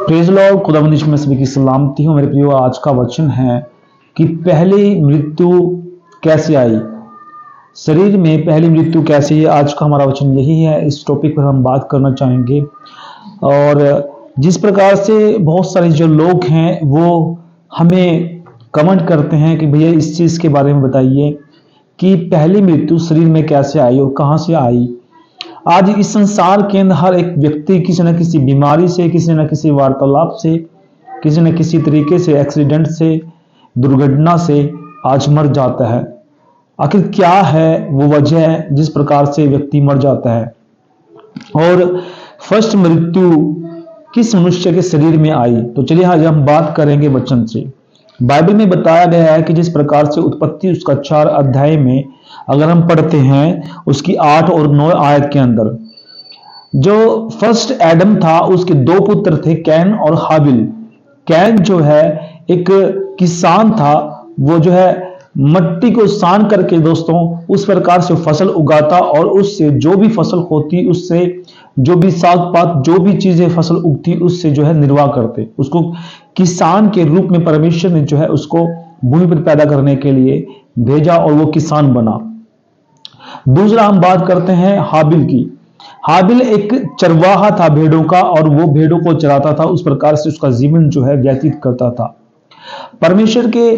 Praise Lord, खुदावंद यीशु में सभी की सलामती हो। मेरे प्रियो, आज का वचन है कि पहली मृत्यु कैसे आई, शरीर में पहली मृत्यु कैसे आई। आज का हमारा वचन यही है। इस टॉपिक पर हम बात करना चाहेंगे। और जिस प्रकार से बहुत सारे जो लोग हैं वो हमें कमेंट करते हैं कि भैया इस चीज़ के बारे में बताइए कि पहली मृत्यु शरीर में कैसे आई और कहाँ से आई। आज इस संसार के अंदर हर एक व्यक्ति किसी न किसी बीमारी से, किसी न किसी वार्तालाप से, किसी न किसी तरीके से, एक्सीडेंट से, दुर्घटना से आज मर जाता है। आखिर क्या है वो वजह जिस प्रकार से व्यक्ति मर जाता है, और फर्स्ट मृत्यु किस मनुष्य के शरीर में आई। तो चलिए आज हम बात करेंगे वचन से। बाइबल में बताया गया है कि जिस प्रकार से उत्पत्ति उसका 4 अध्याय में अगर हम पढ़ते हैं उसकी 8 और 9 आयत के अंदर, जो फर्स्ट एडम था उसके 2 पुत्र थे, कैन और हाबिल। कैन जो है एक किसान था, वो जो है मट्टी को सान करके दोस्तों उस प्रकार से फसल उगाता और उससे जो भी फसल होती, उससे जो भी साग पात, जो भी चीजें फसल उगती, उससे जो है निर्वाह करते। उसको किसान के रूप में परमेश्वर ने जो है उसको भूमि पर पैदा करने के लिए भेजा और वो किसान बना। दूसरा हम बात करते हैं हाबिल की। हाबिल एक चरवाहा था भेड़ों का, और वो भेड़ों को चराता था। उस प्रकार से उसका जीवन जो है व्यतीत करता था। परमेश्वर के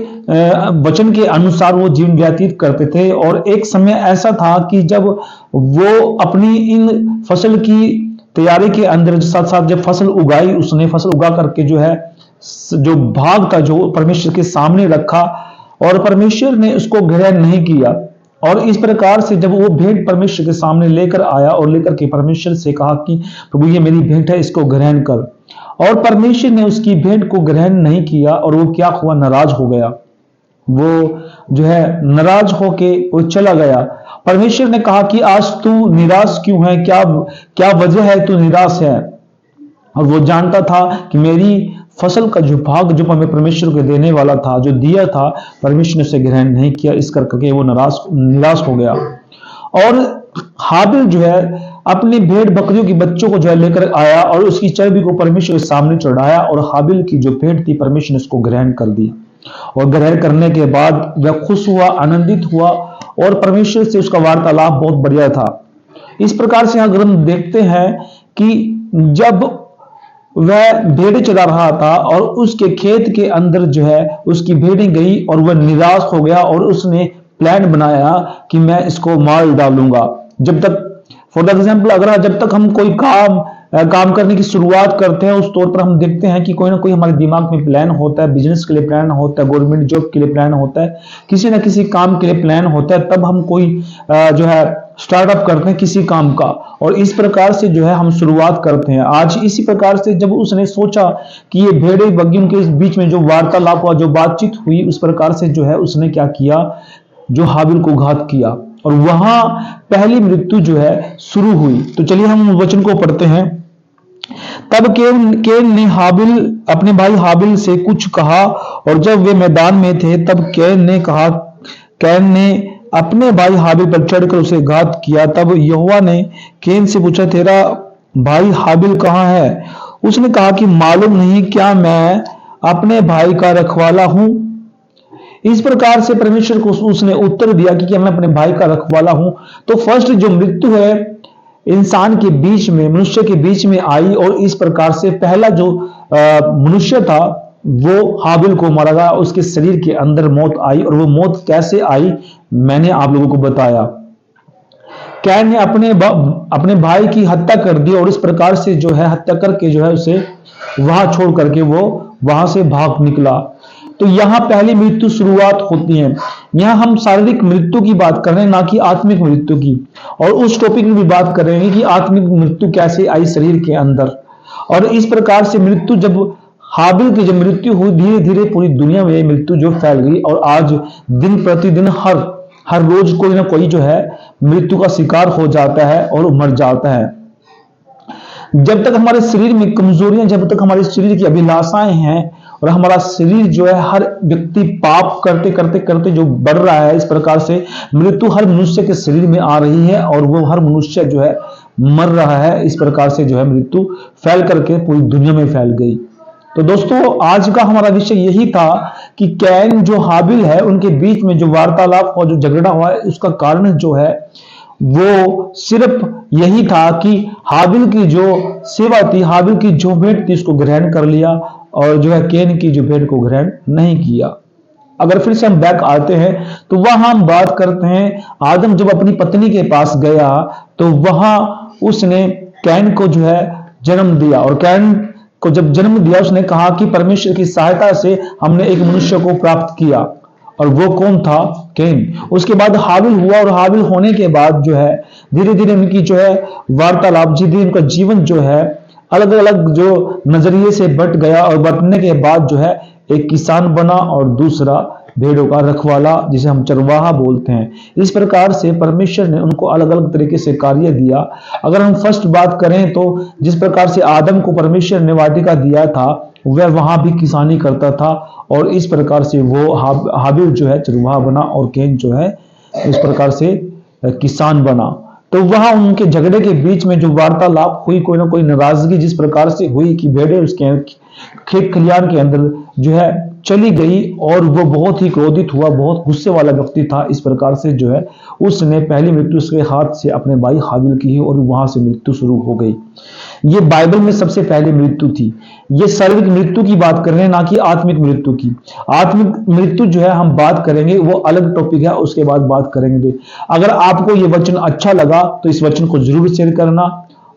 वचन के अनुसार वो जीवन व्यतीत करते थे। और एक समय ऐसा था कि जब वो अपनी इन फसल की तैयारी के अंदर साथ साथ जब फसल उगाई, उसने फसल उगा करके जो है जो भाग था जो परमेश्वर के सामने रखा, और परमेश्वर ने उसको ग्रहण नहीं किया। और इस प्रकार से जब वो भेंट परमेश्वर के सामने लेकर आया और लेकर के परमेश्वर से कहा कि प्रभु ये मेरी भेंट है, इसको ग्रहण कर, और परमेश्वर ने उसकी भेंट को ग्रहण नहीं किया, और वो क्या हुआ, नाराज हो गया। वो जो है नाराज होके वो चला गया। परमेश्वर ने कहा कि आज तू निराश क्यों है, क्या क्या वजह है तू निराश है। और वो जानता था कि मेरी फसल का जो भाग जो मैं परमेश्वर को देने वाला था, जो दिया था, परमेश्वर ने उसे ग्रहण नहीं किया। इस करके वो निराश हो गया। और हाबिल जो है अपने भेड़ बकरियों की बच्चों को जो है लेकर आया और उसकी चर्बी को परमेश्वर के सामने चढ़ाया, और हाबिल की जो भेंट थी परमेश्वर ने उसको ग्रहण कर दिया। और ग्रहण करने के बाद वह खुश हुआ, आनंदित हुआ, और परमेश्वर से उसका वार्तालाप बहुत बढ़िया था। इस प्रकार से अगर हम देखते हैं कि जब वह भेड़ें चरा रहा था और उसके खेत के अंदर जो है उसकी भेड़ें गई, और वह निराश हो गया और उसने प्लान बनाया कि मैं इसको मार डालूंगा। जब तक फॉर एग्जाम्पल अगर जब तक हम कोई काम करने की शुरुआत करते हैं, उस तौर पर हम देखते हैं कि कोई ना कोई हमारे दिमाग में प्लान होता है, बिजनेस के लिए प्लान होता है, गवर्नमेंट जॉब के लिए प्लान होता है, किसी ना किसी काम के लिए प्लान होता है, तब हम कोई जो है स्टार्टअप करते हैं किसी काम का, और इस प्रकार से जो है हम शुरुआत करते हैं। आज इसी प्रकार से जब उसने सोचा कि ये भेड़े बग्गियों के बीच में जो वार्तालाप हुआ, जो बातचीत हुई, उस प्रकार से जो है उसने क्या किया, जो हाबिल को घात किया, और वहां पहली मृत्यु जो है शुरू हुई। तो चलिए हम वचन को पढ़ते हैं। तब कैन ने हाबिल अपने भाई हाबिल से कुछ कहा, और जब वे मैदान में थे तब कैन ने अपने भाई हाबिल पर चढ़कर उसे घात किया। तब यहोवा ने कैन से पूछा, तेरा भाई हाबिल कहाँ है? उसने कहा कि मालूम नहीं, क्या मैं अपने भाई का रखवाला हूं? इस प्रकार से परमेश्वर को उसने उत्तर दिया कि मैं अपने भाई का रखवाला हूं। तो फर्स्ट जो मृत्यु है इंसान के बीच में, मनुष्य के बीच में आई, और इस प्रकार से पहला जो मनुष्य था वो हाबिल को मारा गया। उसके शरीर के अंदर मौत आई, और वो मौत कैसे आई मैंने आप लोगों को बताया। कैन ने अपने भाई की हत्या कर दी, और इस प्रकार से जो है हत्या करके जो है उसे वहां छोड़ करके वो वहां से भाग निकला। तो यहां पहली मृत्यु शुरुआत होती है। यहां हम शारीरिक मृत्यु की बात कर रहे हैं, ना कि आत्मिक मृत्यु की। और उस टॉपिक में भी बात करेंगे कि आत्मिक मृत्यु कैसे आई शरीर के अंदर। और इस प्रकार से मृत्यु जब हाबिल की जब मृत्यु हुई, धीरे धीरे पूरी दुनिया में मृत्यु जो फैल गई, और आज दिन प्रतिदिन हर रोज कोई ना कोई जो है मृत्यु का शिकार हो जाता है और मर जाता है। जब तक हमारे शरीर में कमजोरियां, जब तक हमारे शरीर की अभिलाषाएं हैं, और हमारा शरीर जो है हर व्यक्ति पाप करते करते करते जो बढ़ रहा है, इस प्रकार से मृत्यु हर मनुष्य के शरीर में आ रही है, और वो हर मनुष्य जो है मर रहा है। इस प्रकार से जो है मृत्यु फैल करके पूरी दुनिया में फैल गई। तो दोस्तों आज का हमारा विषय यही था कि कैन जो हाबिल है उनके बीच में जो वार्तालाप और जो झगड़ा हुआ है उसका कारण जो है वो सिर्फ यही था कि हाबिल की जो सेवा थी, हाबिल की जो भेंट थी उसको ग्रहण कर लिया और जो है कैन की जो भेंट को ग्रहण नहीं किया। अगर फिर से हम बैक आते हैं तो वहां हम बात करते हैं आदम जब अपनी पत्नी के पास गया तो वहां उसने कैन को जो है जन्म दिया और कैन को जब जन्म दिया उसने कहा कि परमेश्वर की सहायता से हमने एक मनुष्य को प्राप्त किया और वो कौन था? कैन। उसके बाद हाबिल हुआ और हाबिल होने के बाद जो है धीरे धीरे उनकी जो है वार्तालाप धीरे उनका जीवन जो है अलग अलग जो नजरिए से बट गया और बटने के बाद जो है एक किसान बना और दूसरा भेड़ों का रखवाला जिसे हम चरवाहा बोलते हैं। इस प्रकार से परमेश्वर ने उनको अलग अलग तरीके से कार्य दिया। अगर हम फर्स्ट बात करें तो जिस प्रकार से आदम को परमेश्वर ने वाटिका दिया था वह वहां भी किसानी करता था और इस प्रकार से वो हाबिल जो है चरवाहा बना और कैन जो है इस प्रकार से किसान बना। तो वहां उनके झगड़े के बीच में जो वार्तालाप हुई, कोई ना कोई नाराजगी जिस प्रकार से हुई कि भेड़ें उसके खेत खलियान के अंदर जो है चली गई और वो बहुत ही क्रोधित हुआ, बहुत गुस्से वाला व्यक्ति था। इस प्रकार से जो है उसने पहली मृत्यु उसके हाथ से अपने भाई हाबिल की और वहां से मृत्यु शुरू हो गई। ये बाइबल में सबसे पहली मृत्यु थी। ये शारीरिक मृत्यु की बात कर रहे हैं, ना कि आत्मिक मृत्यु की। आत्मिक मृत्यु जो है हम बात करेंगे, वो अलग टॉपिक है, उसके बाद बात करेंगे। अगर आपको ये वचन अच्छा लगा तो इस वचन को जरूर शेयर करना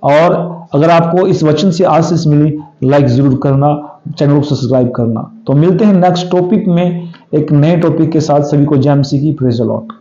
और अगर आपको इस वचन से आशीष मिली लाइक जरूर करना, चैनल को सब्सक्राइब करना। तो मिलते हैं नेक्स्ट टॉपिक में एक नए टॉपिक के साथ। सभी को जय मसीह की। Praise the Lord.